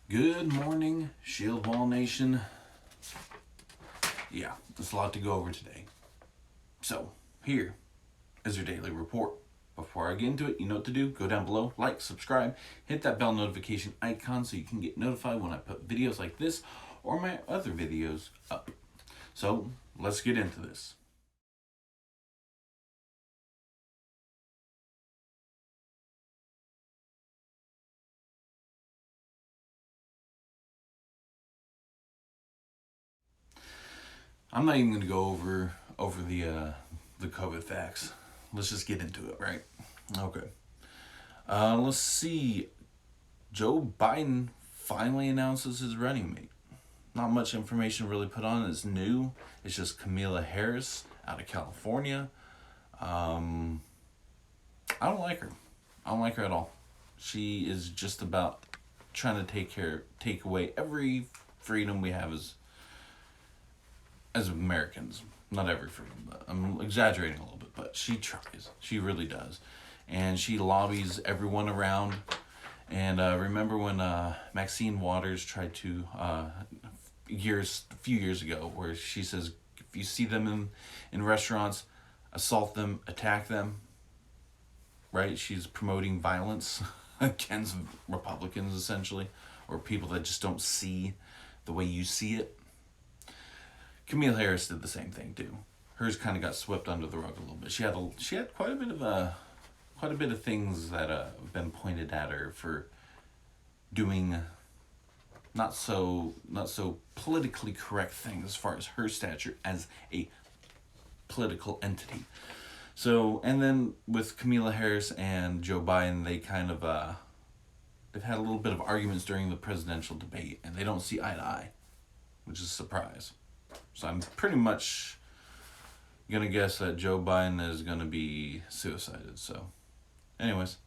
Good morning, Shield Wall Nation. Yeah, there's a lot to go over today. So, here is your daily report. Before I get into it, you know what to do. Go down below, like, subscribe, hit that bell notification icon so you can get notified when I put videos like this or my other videos up. So, let's get into this. I'm not even going to go over the COVID facts. Let's just get into it, right? Okay. Let's see. Joe Biden finally announces his running mate. Not much information really put on. It's new. It's just Kamala Harris out of California. I don't like her. I don't like her at all. She is just about trying to take away every freedom we have as Americans. Not every freedom, but I'm exaggerating a little bit, but she tries. She really does. And she lobbies everyone around. And remember when Maxine Waters tried to, a few years ago, where she says, if you see them in restaurants, assault them, attack them, right? She's promoting violence against Republicans, essentially, or people that just don't see the way you see it. Kamala Harris did the same thing too. Hers kind of got swept under the rug a little bit. She had quite a bit of things that have been pointed at her for doing not so politically correct things as far as her stature as a political entity. So, and then with Kamala Harris and Joe Biden, they kind of they've had a little bit of arguments during the presidential debate, and they don't see eye to eye, which is a surprise. So I'm pretty much gonna guess that Joe Biden is gonna be suicided. So, anyways,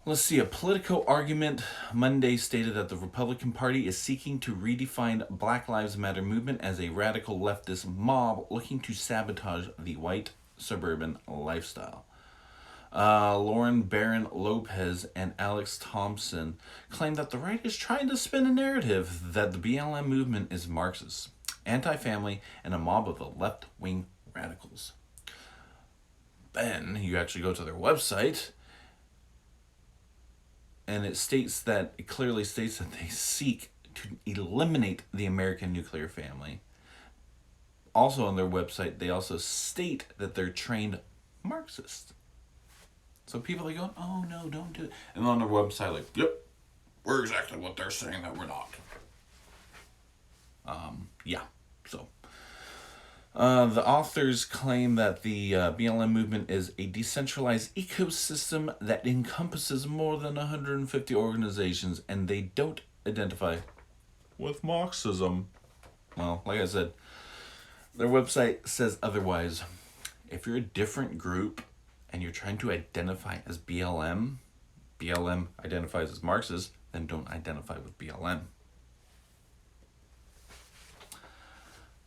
let's see. A Politico argument Monday stated that the Republican Party is seeking to redefine Black Lives Matter movement as a radical leftist mob looking to sabotage the white suburban lifestyle. Lauren Barron Lopez and Alex Thompson claim that the right is trying to spin a narrative that the BLM movement is Marxist, anti-family, and a mob of the left-wing radicals. Then you actually go to their website, and it clearly states that they seek to eliminate the American nuclear family. Also on their website, they also state that they're trained Marxists. So people are going, oh no, don't do it. And on their website, like, yep, we're exactly what they're saying that we're not. Yeah, so. The authors claim that the BLM movement is a decentralized ecosystem that encompasses more than 150 organizations, and they don't identify with Marxism. Well, like I said, their website says otherwise. If you're a different group and you're trying to identify as BLM identifies as Marxist, then don't identify with BLM.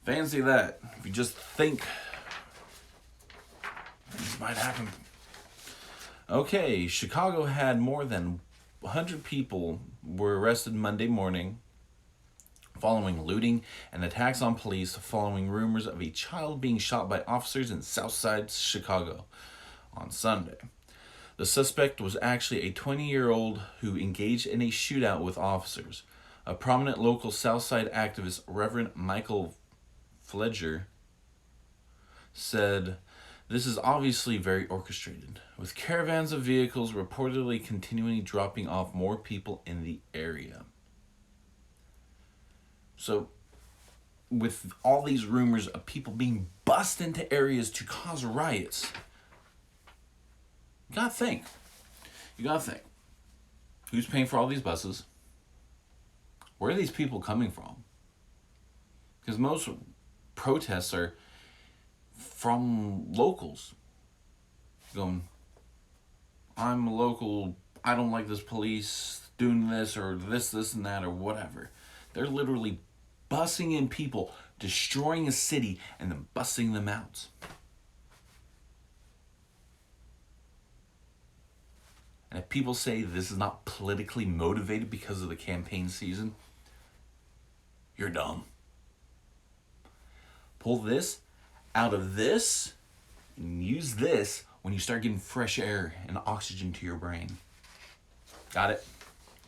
Fancy that. If you just think things might happen. Okay, Chicago had more than 100 people were arrested Monday morning following looting and attacks on police following rumors of a child being shot by officers in Southside Chicago on Sunday. The suspect was actually a 20-year-old who engaged in a shootout with officers. A prominent local Southside activist, Reverend Michael Fledger, said, "This is obviously very orchestrated, with caravans of vehicles reportedly continually dropping off more people in the area." So, with all these rumors of people being bussed into areas to cause riots, you gotta think. Who's paying for all these buses? Where are these people coming from? Because most protests are from locals going, I'm a local, I don't like this police doing this or this and that or whatever. They're literally bussing in people, destroying a city, and then bussing them out. And if people say this is not politically motivated because of the campaign season, you're dumb. Pull this out of this and use this when you start getting fresh air and oxygen to your brain. Got it?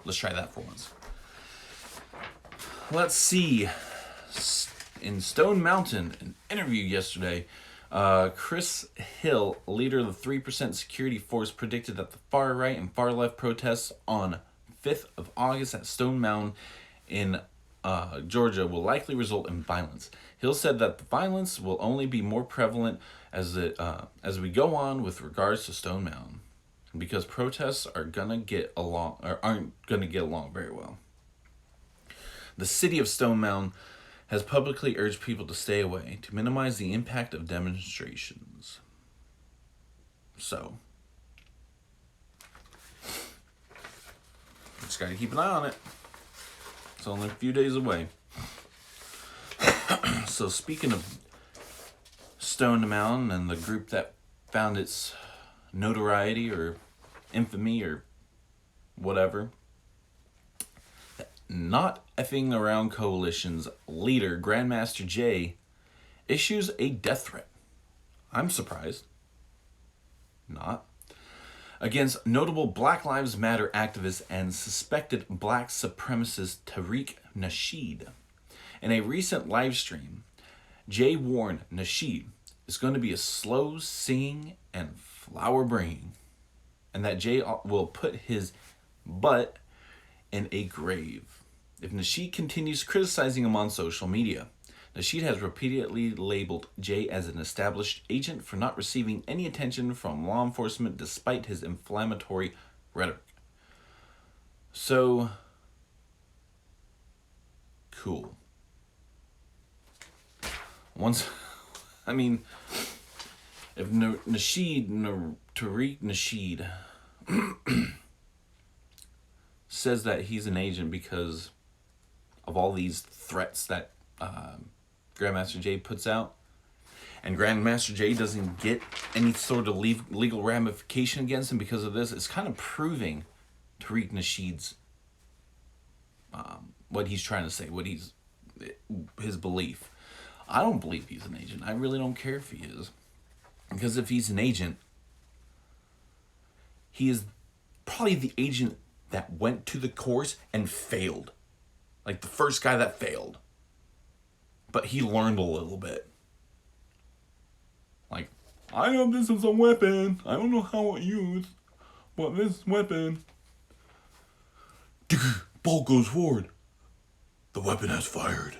Let's try that for once. Let's see. In Stone Mountain, an interview yesterday, Chris Hill, leader of the 3% security force, predicted that the far right and far left protests on 5th of August at Stone Mountain in Georgia will likely result in violence. Hill said that the violence will only be more prevalent as we go on with regards to Stone Mountain, because protests aren't gonna get along very well. The city of Stone Mountain has publicly urged people to stay away to minimize the impact of demonstrations. So, just gotta keep an eye on it. It's only a few days away. So, speaking of Stone Mountain and the group that found its notoriety or infamy or whatever, Not Effing Around Coalition's leader, Grandmaster Jay, issues a death threat. I'm surprised. Not. Against notable Black Lives Matter activist and suspected black supremacist Tariq Nasheed. In a recent live stream, Jay warned Nasheed is going to be a slow singing and flower bringing, and that Jay will put his butt in a grave if Nasheed continues criticizing him on social media. Nasheed has repeatedly labeled Jay as an established agent for not receiving any attention from law enforcement despite his inflammatory rhetoric. So, cool. If Tariq Nasheed says that he's an agent because of all these threats that Grandmaster Jay puts out, and Grandmaster Jay doesn't get any sort of legal ramification against him because of this, it's kind of proving Tariq Nasheed's what he's trying to say, his belief. I don't believe he's an agent. I really don't care if he is, because if he's an agent, he is probably the agent that went to the course and failed. Like the first guy that failed. But he learned a little bit. Like, I know this is a weapon. I don't know how it's used. But this weapon. Ball goes forward. The weapon has fired.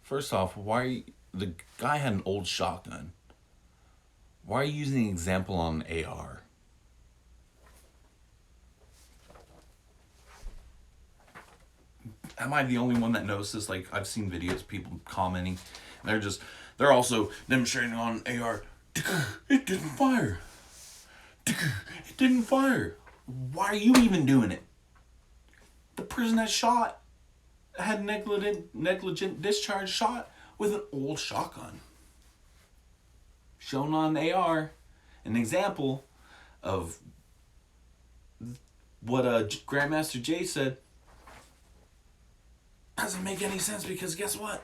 First off, the guy had an old shotgun. Why are you using an example on an AR? Am I the only one that noticed this? Like, I've seen videos, people commenting. They're also demonstrating on an AR. It didn't fire. It didn't fire. Why are you even doing it? The person that shot had negligent discharge shot with an old shotgun. Shown on AR, an example of what Grandmaster Jay said doesn't make any sense, because guess what?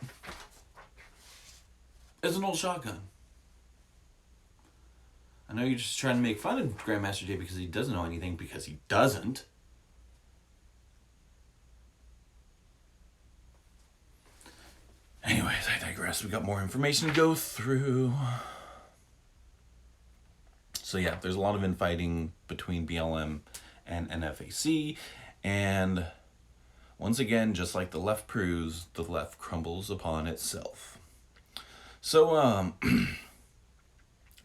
It's an old shotgun. I know you're just trying to make fun of Grandmaster Jay because he doesn't know anything, because he doesn't. Anyways, I digress. We got more information to go through. So yeah, there's a lot of infighting between BLM and NFAC, and once again, just like the left proves, the left crumbles upon itself. So,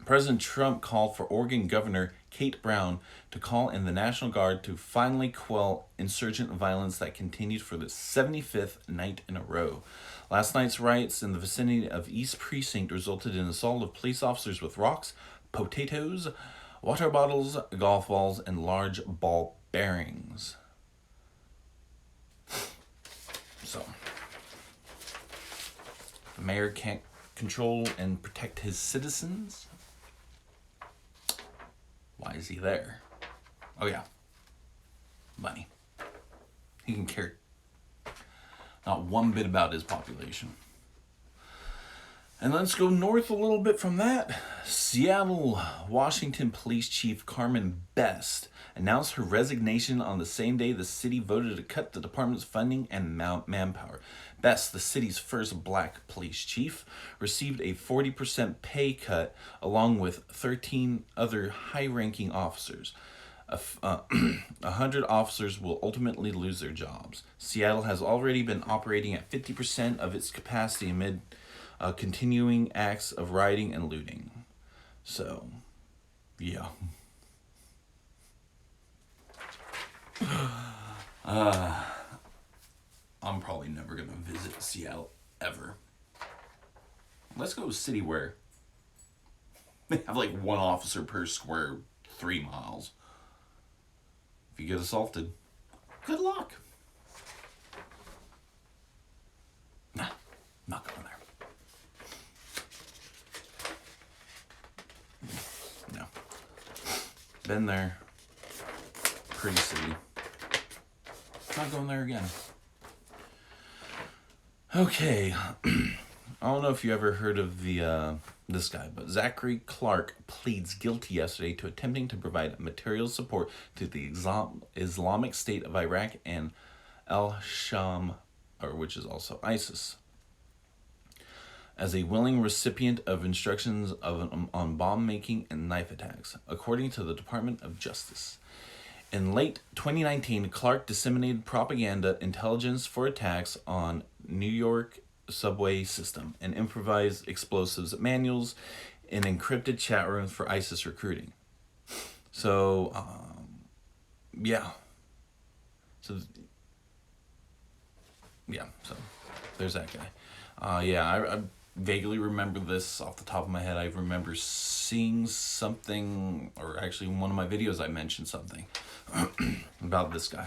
President Trump called for Oregon Governor Kate Brown to call in the National Guard to finally quell insurgent violence that continued for the 75th night in a row. Last night's riots in the vicinity of East Precinct resulted in assault of police officers with rocks, potatoes, water bottles, golf balls, and large ball bearings. So, the mayor can't control and protect his citizens. Why is he there? Oh yeah, money. He can care not one bit about his population. And let's go north a little bit from that. Seattle, Washington Police Chief Carmen Best announced her resignation on the same day the city voted to cut the department's funding and manpower. Best, the city's first black police chief, received a 40% pay cut along with 13 other high-ranking officers. 100 officers will ultimately lose their jobs. Seattle has already been operating at 50% of its capacity amid continuing acts of rioting and looting. So, yeah. I'm probably never going to visit Seattle ever. Let's go to city where they have like one officer per square 3 miles. If you get assaulted, good luck. Nah, not going there. No. Been there. Pretty city. Not going there again. Okay. I don't know if you ever heard of this guy, but Zachary Clark pleads guilty yesterday to attempting to provide material support to the Islamic State of Iraq and al-Sham, which is also ISIS, as a willing recipient of instructions on bomb making and knife attacks, according to the Department of Justice. In late 2019, Clark disseminated propaganda intelligence for attacks on New York subway system and improvised explosives manuals in encrypted chat rooms for ISIS recruiting. So, yeah. So there's that guy. I vaguely remember this off the top of my head. I remember seeing something, or actually in one of my videos I mentioned something about this guy.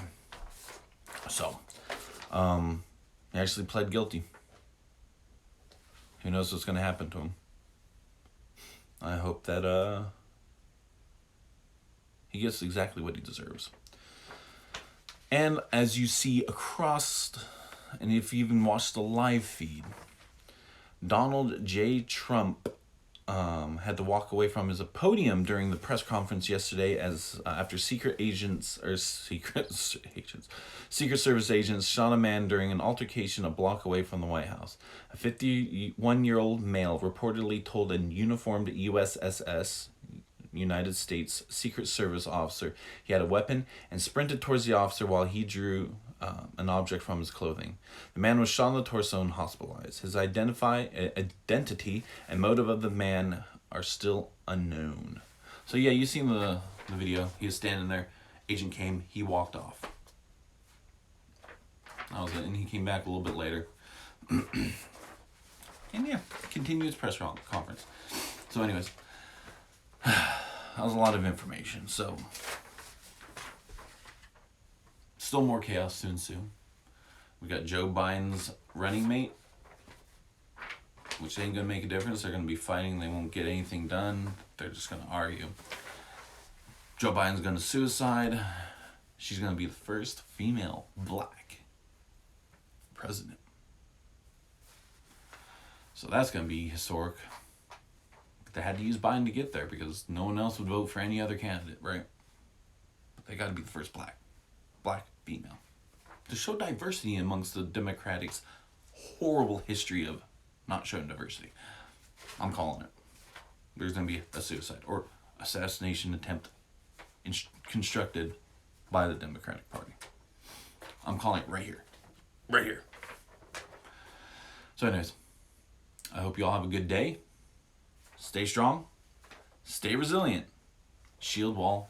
So, he actually pled guilty. Who knows what's going to happen to him? I hope that he gets exactly what he deserves. And as you see across, and if you even watch the live feed, Donald J. Trump had to walk away from his podium during the press conference yesterday as after Secret Service agents shot a man during an altercation a block away from the White House. A 51-year-old male reportedly told a uniformed USSS, United States Secret Service officer, he had a weapon and sprinted towards the officer while he drew an object from his clothing. The man was shot in the torso and hospitalized. His identity and motive of the man are still unknown. So yeah, you seen the video. He was standing there. Agent came. He walked off. That was it. And he came back a little bit later. And yeah, continued his press conference. So anyways, that was a lot of information. So still more chaos to ensue. We got Joe Biden's running mate, which ain't gonna make a difference. They're gonna be fighting. They won't get anything done. They're just gonna argue. Joe Biden's gonna suicide. She's gonna be the first female black president. So that's gonna be historic. They had to use Biden to get there because no one else would vote for any other candidate, right? But they gotta be the first black female. To show diversity amongst the Democrats' horrible history of not showing diversity. I'm calling it. There's going to be a suicide or assassination attempt constructed by the Democratic Party. I'm calling it right here. Right here. So anyways, I hope you all have a good day. Stay strong. Stay resilient. Shield wall